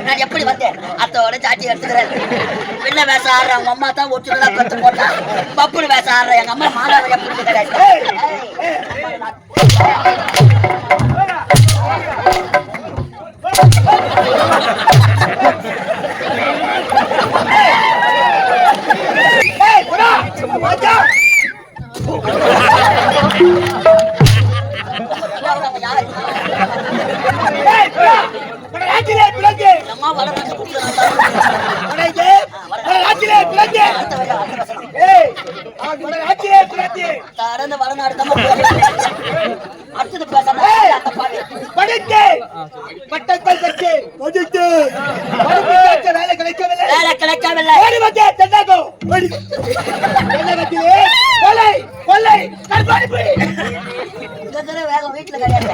நான் எப்படி வந்தேன் அத்தோட சாட்சி எடுத்துக்கிறேன். பின்ன வேஷம் ஆடுற அவங்க அம்மா தான் ஒற்றுலா கத்து போட்டா. பப்புனு வேஷம் ஆடுற எங்க அம்மா மாறாவை எப்படி வீட்டுல கிடையாது.